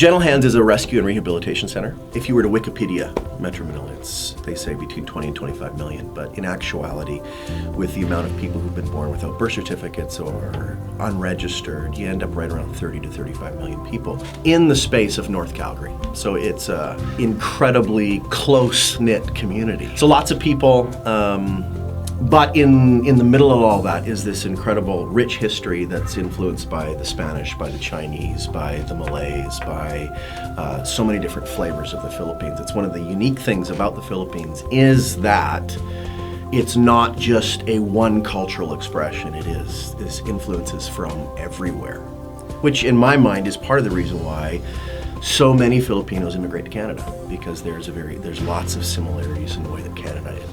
Gentle Hands is a rescue and rehabilitation center. If you were to Wikipedia Metro Manila, they say between 20 and 25 million, but in actuality, with the amount of people who've been born without birth certificates or unregistered, you end up right around 30 to 35 million people in the space of North Calgary. So it's an incredibly close-knit community. So lots of people, but in the middle of all that is this incredible rich history that's influenced by the Spanish, by the Chinese, by the Malays, by so many different flavors of the Philippines. It's one of the unique things about the Philippines is that it's not just a one cultural expression. It is this influences from everywhere, which in my mind is part of the reason why so many Filipinos immigrate to Canada, because there's lots of similarities in the way that Canada is.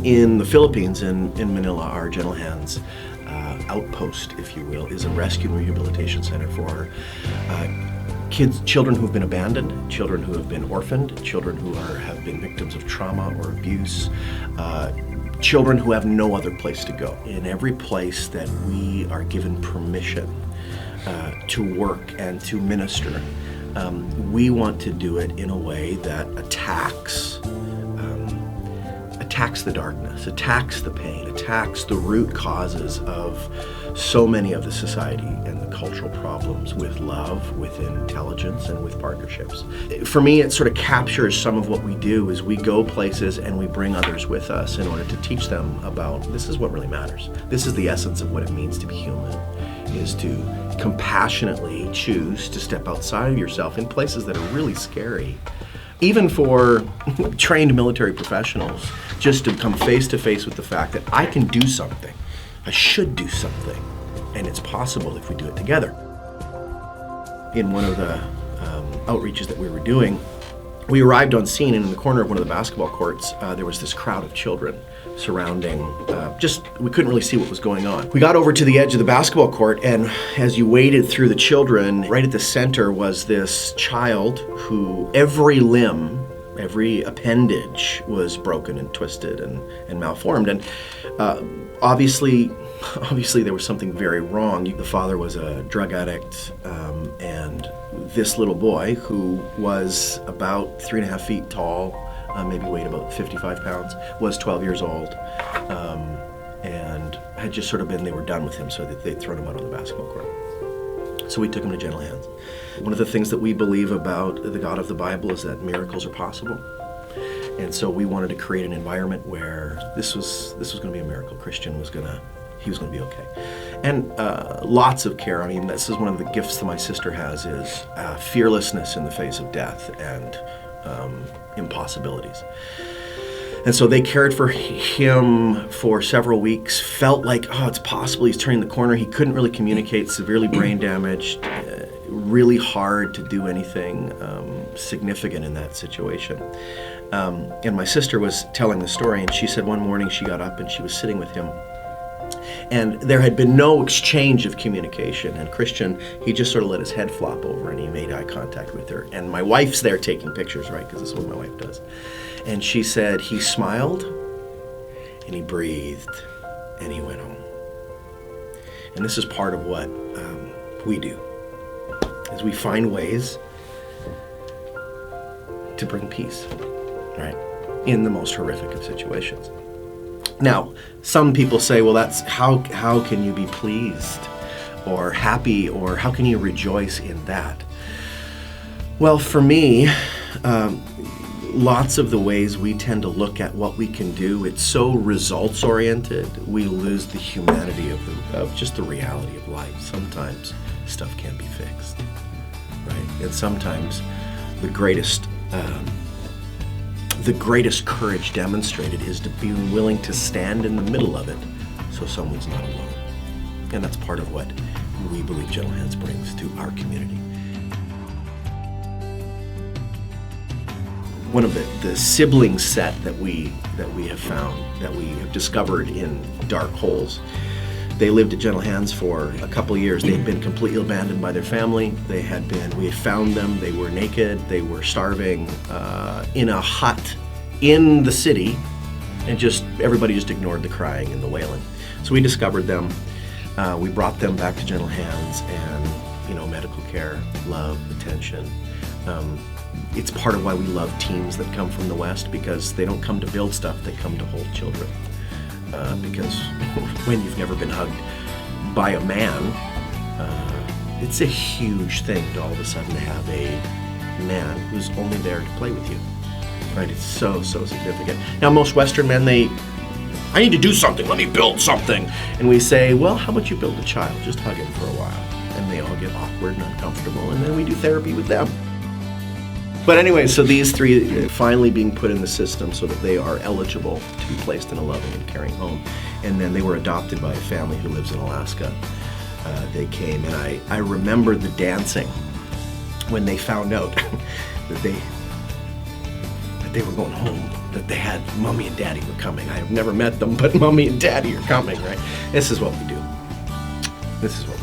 In the Philippines, in Manila, our Gentle Hands outpost, if you will, is a rescue and rehabilitation center for children who've been abandoned, children who have been orphaned, children who have been victims of trauma or abuse, children who have no other place to go. In every place that we are given permission to work and to minister, we want to do it in a way that attacks the darkness, attacks the pain, attacks the root causes of so many of the society and the cultural problems with love, with intelligence, and with partnerships. For me, it sort of captures some of what we do is we go places and we bring others with us in order to teach them about this is what really matters. This is the essence of what it means to be human, is to compassionately choose to step outside of yourself in places that are really scary. Even for trained military professionals, just to come face to face with the fact that I can do something, I should do something, and it's possible if we do it together. In one of the outreaches that we were doing, we arrived on scene, and in the corner of one of the basketball courts, there was this crowd of children surrounding, we couldn't really see what was going on. We got over to the edge of the basketball court, and as you waded through the children, right at the center was this child who every limb, every appendage was broken and twisted and malformed. And obviously there was something very wrong. The father was a drug addict, and this little boy, who was about 3.5 feet tall, maybe weighed about 55 pounds, was 12 years old, and had just sort of they were done with him, so that they'd thrown him out on the basketball court. So we took him to Gentle Hands. One of the things that we believe about the God of the Bible is that miracles are possible. And so we wanted to create an environment where this was going to be a miracle. Christian was going to be okay. And lots of care. I mean, this is one of the gifts that my sister has, is fearlessness in the face of death and impossibilities. And so they cared for him for several weeks, felt like, it's possible, he's turning the corner. He couldn't really communicate, severely brain damaged, really hard to do anything significant in that situation. And my sister was telling the story, and she said one morning she got up and she was sitting with him, and there had been no exchange of communication. And Christian, he just sort of let his head flop over and he made eye contact with her. And my wife's there taking pictures, right? Because this is what my wife does. And she said he smiled and he breathed and he went home. And this is part of what we do, is we find ways to bring peace, right? In the most horrific of situations. Now, some people say, well, that's how can you be pleased or happy, or how can you rejoice in that? Well, for me, lots of the ways we tend to look at what we can do, it's so results oriented, we lose the humanity of just the reality of life. Sometimes stuff can't be fixed, right? And sometimes the greatest courage demonstrated is to be willing to stand in the middle of it so someone's not alone. And that's part of what we believe Gentle Hands brings to our community. One of the sibling set that we have found, that we have discovered in dark holes, they lived at Gentle Hands for a couple of years. They had been completely abandoned by their family. We had found them, they were naked, they were starving, in a hut in the city, and everybody just ignored the crying and the wailing. So we discovered them. We brought them back to Gentle Hands, and medical care, love, attention. It's part of why we love teams that come from the West, because they don't come to build stuff, they come to hold children. Because when you've never been hugged by a man, it's a huge thing to all of a sudden have a man who's only there to play with you. Right? It's so significant. Now, most Western men, I need to do something, let me build something. And we say, well, how about you build a child? Just hug him for a while. And they all get awkward and uncomfortable, and then we do therapy with them. But anyway, so these three finally being put in the system so that they are eligible to be placed in a loving and caring home. And then they were adopted by a family who lives in Alaska. They came, and I remember the dancing when they found out that they were going home, that they had Mommy and Daddy were coming. I have never met them, but Mommy and Daddy are coming, right? This is what we do. This is what